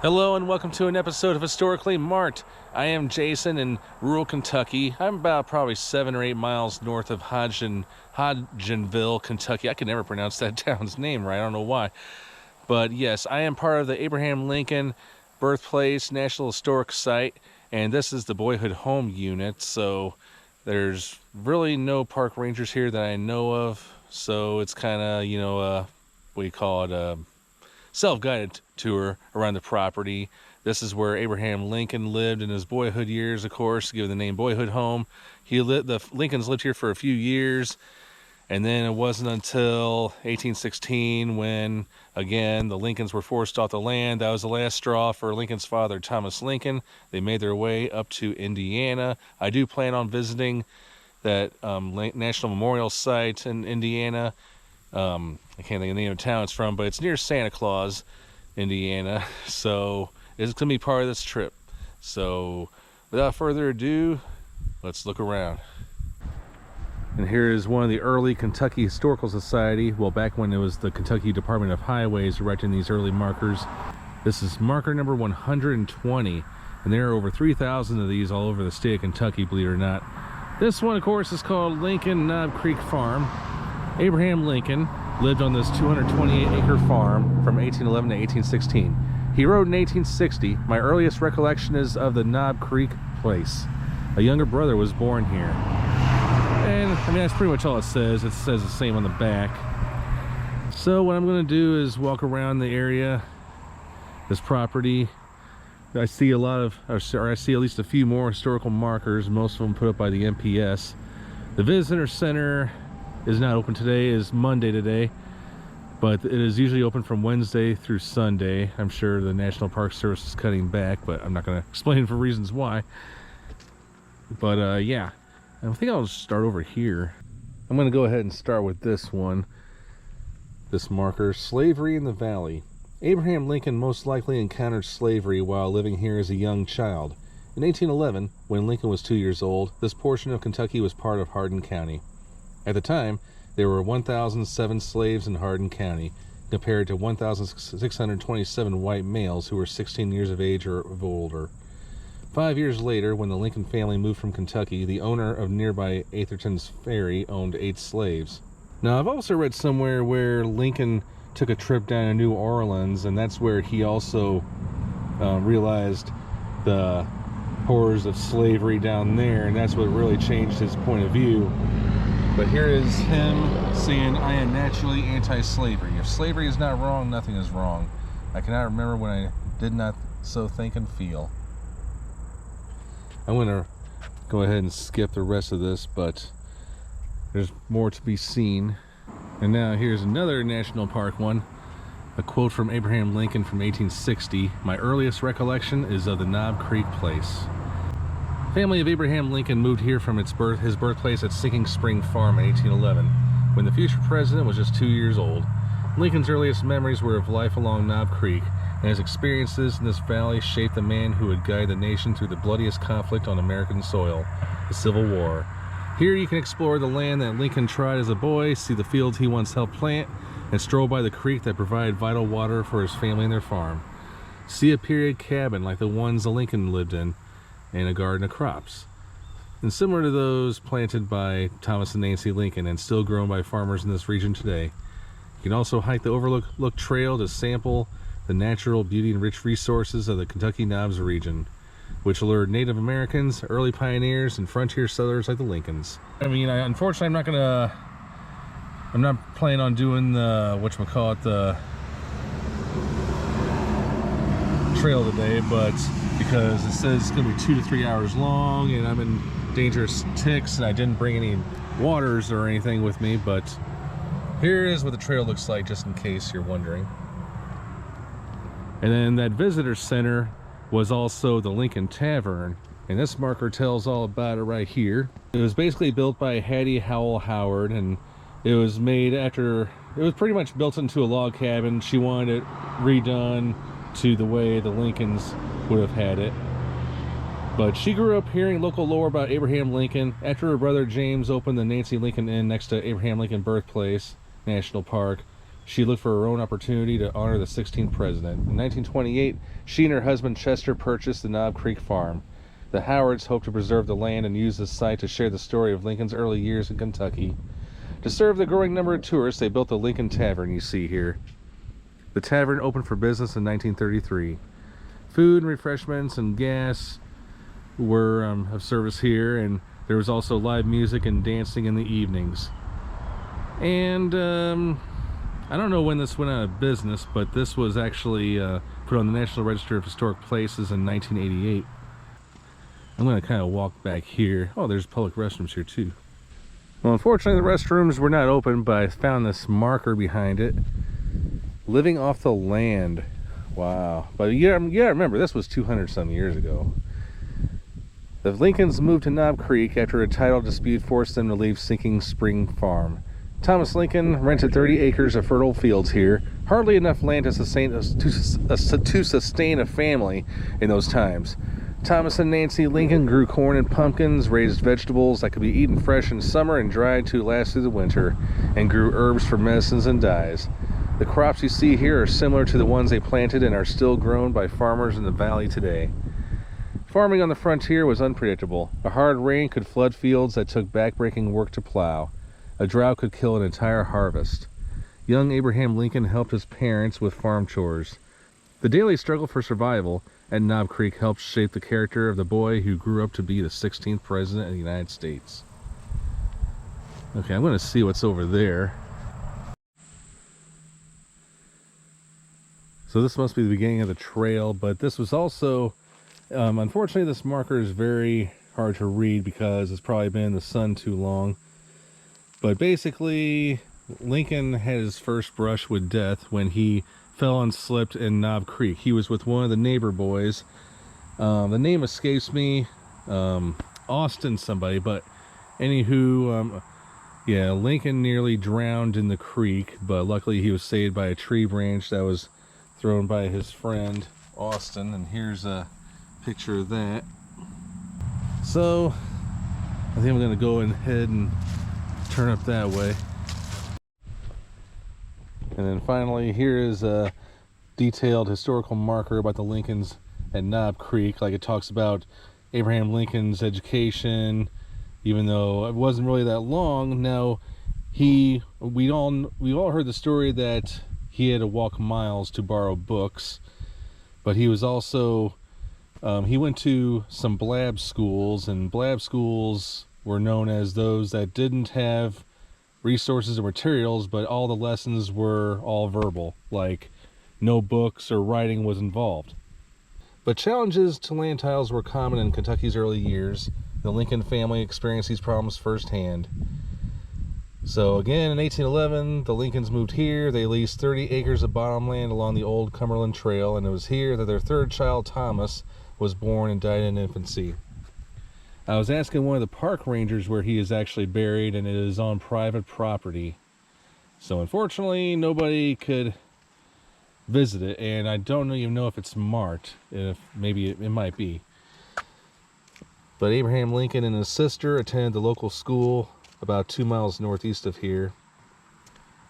Hello and welcome to an episode of Historically Marked. I am Jason in rural Kentucky. I'm about probably 7 or 8 miles north of Hodgenville, Kentucky. I can never pronounce that town's name right, I don't know why. But yes, I am part of the Abraham Lincoln Birthplace National Historic Site, and this is the Boyhood Home Unit, so there's really no park rangers here that I know of, so it's kind of, what do you call it, self-guided tour around the property. This is where Abraham Lincoln lived in his boyhood years, of course, given the name Boyhood Home. The Lincolns lived here for a few years, and then it wasn't until 1816 when, again, the Lincolns were forced off the land. That was the last straw for Lincoln's father, Thomas Lincoln. They made their way up to Indiana. I do plan on visiting that National Memorial Site in Indiana. I can't think of the name of the town it's from, but it's near Santa Claus, Indiana. So it's going to be part of this trip. So without further ado, let's look around. And here is one of the early Kentucky Historical Society. Well, back when it was the Kentucky Department of Highways erecting these early markers. This is marker number 120. And there are over 3,000 of these all over the state of Kentucky, believe it or not. This one, of course, is called Lincoln Knob Creek Farm. Abraham Lincoln lived on this 228-acre farm from 1811 to 1816. He wrote in 1860, "My earliest recollection is of the Knob Creek place. A younger brother was born here." And I mean, that's pretty much all it says. It says the same on the back. So what I'm going to do is walk around the area, this property. I see a lot of, or I see at least a few more historical markers, most of them put up by the MPS. The visitor center is not open today, is Monday today, but it is usually open from Wednesday through Sunday. I'm sure the National Park Service is cutting back, but I'm not going to explain for reasons why. But yeah, I think I'll just start over here. I'm going to go ahead and start with this one, this marker, Slavery in the Valley. Abraham Lincoln most likely encountered slavery while living here as a young child. In 1811, when Lincoln was 2 years old, this portion of Kentucky was part of Hardin County. At the time, there were 1,007 slaves in Hardin County, compared to 1,627 white males who were 16 years of age or older. 5 years later, when the Lincoln family moved from Kentucky, the owner of nearby Atherton's Ferry owned 8 slaves. Now, I've also read somewhere where Lincoln took a trip down to New Orleans, and that's where he also realized the horrors of slavery down there, and that's what really changed his point of view. But here is him saying, "I am naturally anti-slavery. If slavery is not wrong, nothing is wrong. I cannot remember when I did not so think and feel." I'm going to go ahead and skip the rest of this, but there's more to be seen. And now here's another national park one. A quote from Abraham Lincoln from 1860. "My earliest recollection is of the Knob Creek place." Family of Abraham Lincoln moved here from his birthplace at Sinking Spring Farm in 1811, when the future president was just 2 years old. Lincoln's earliest memories were of life along Knob Creek, and his experiences in this valley shaped the man who would guide the nation through the bloodiest conflict on American soil, the Civil War. Here you can explore the land that Lincoln trod as a boy, see the fields he once helped plant, and stroll by the creek that provided vital water for his family and their farm. See a period cabin like the ones the Lincoln lived in, and a garden of crops, and similar to those planted by Thomas and Nancy Lincoln and still grown by farmers in this region today. You can also hike the Overlook Trail to sample the natural beauty and rich resources of the Kentucky Knobs region, which lured Native Americans, early pioneers, and frontier settlers like the Lincolns. I mean, unfortunately, I'm not planning on doing the, the trail today, but because it says it's going to be 2 to 3 hours long, and I'm in dangerous ticks, and I didn't bring any waters or anything with me, but here is what the trail looks like, just in case you're wondering. And then that visitor center was also the Lincoln Tavern, and this marker tells all about it right here. It was basically built by Hattie Howell Howard, and it was made after, it was pretty much built into a log cabin. She wanted it redone to the way the Lincolns would have had it. But she grew up hearing local lore about Abraham Lincoln after her brother James opened the Nancy Lincoln Inn next to Abraham Lincoln Birthplace National Park She looked for her own opportunity to honor the 16th president. In 1928, she and her husband Chester purchased the Knob Creek farm. The Howards hoped to preserve the land and use this site to share the story of Lincoln's early years in Kentucky. To serve the growing number of tourists, they built the Lincoln Tavern you see here. The tavern opened for business in 1933. Food and refreshments and gas were of service here, and there was also live music and dancing in the evenings. And I don't know when this went out of business, but this was actually put on the National Register of Historic Places in 1988. I'm going to kind of walk back here. Oh, there's public restrooms here too. Well, unfortunately the restrooms were not open, but I found this marker behind it. Living off the land. Wow. But yeah, remember, this was 200 some years ago. The Lincolns moved to Knob Creek after a title dispute forced them to leave Sinking Spring Farm. Thomas Lincoln rented 30 acres of fertile fields here, hardly enough land to sustain a family in those times. Thomas and Nancy Lincoln grew corn and pumpkins, raised vegetables that could be eaten fresh in summer and dried to last through the winter, and grew herbs for medicines and dyes. The crops you see here are similar to the ones they planted and are still grown by farmers in the valley today. Farming on the frontier was unpredictable. A hard rain could flood fields that took backbreaking work to plow. A drought could kill an entire harvest. Young Abraham Lincoln helped his parents with farm chores. The daily struggle for survival at Knob Creek helped shape the character of the boy who grew up to be the 16th president of the United States. Okay, I'm going to see what's over there. So this must be the beginning of the trail, but this was also, unfortunately this marker is very hard to read because it's probably been in the sun too long. But basically, Lincoln had his first brush with death when he fell and slipped in Knob Creek. He was with one of the neighbor boys. The name escapes me, Austin somebody, but anywho, yeah, Lincoln nearly drowned in the creek, but luckily he was saved by a tree branch that was thrown by his friend Austin, and here's a picture of that. So I think I'm going to go ahead and turn up that way. And then finally, here is a detailed historical marker about the Lincolns at Knob Creek. Like, it talks about Abraham Lincoln's education, even though it wasn't really that long. Now, we all heard the story that he had to walk miles to borrow books, but he was also he went to some blab schools, and blab schools were known as those that didn't have resources or materials, but all the lessons were all verbal, like no books or writing was involved. But challenges to land titles were common in Kentucky's early years. The Lincoln family experienced these problems firsthand. So again, in 1811, the Lincolns moved here. They leased 30 acres of bottomland along the old Cumberland Trail, and it was here that their third child, Thomas, was born and died in infancy. I was asking one of the park rangers where he is actually buried, and it is on private property. So unfortunately, nobody could visit it, and I don't even know if it's marked. If maybe it might be. But Abraham Lincoln and his sister attended the local school about 2 miles northeast of here.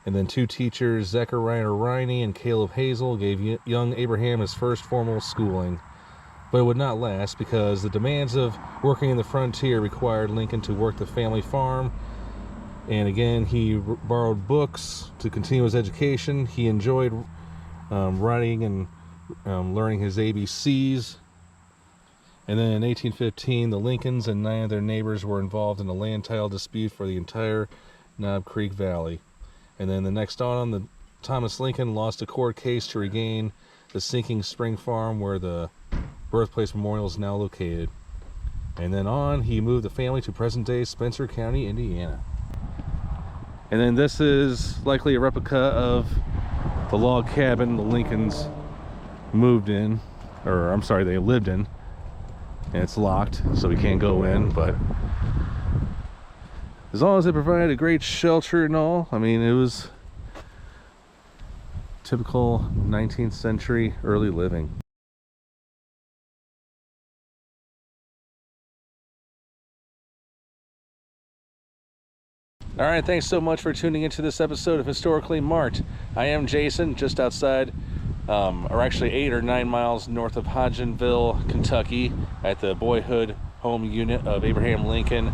And then two teachers, Zechariah Riney and Caleb Hazel, gave young Abraham his first formal schooling. But it would not last because the demands of working in the frontier required Lincoln to work the family farm. And again, he borrowed books to continue his education. He enjoyed writing and learning his ABCs. And then in 1815, the Lincolns and 9 of their neighbors were involved in a land title dispute for the entire Knob Creek Valley. And then the next autumn, Thomas Lincoln lost a court case to regain the Sinking Spring Farm where the Birthplace Memorial is now located. And then on, he moved the family to present-day Spencer County, Indiana. And then this is likely a replica of the log cabin the Lincolns moved in, or I'm sorry, they lived in. And it's locked, so we can't go in, but as long as it provided a great shelter and all, I mean, it was typical 19th century early living. All right, thanks so much for tuning into this episode of Historically Marked. I am Jason, just outside, or actually 8 or 9 miles north of Hodgenville, Kentucky, at the Boyhood Home Unit of Abraham Lincoln,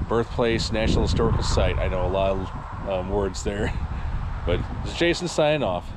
Birthplace National Historical Site. I know a lot of words there, but this is Jason signing off.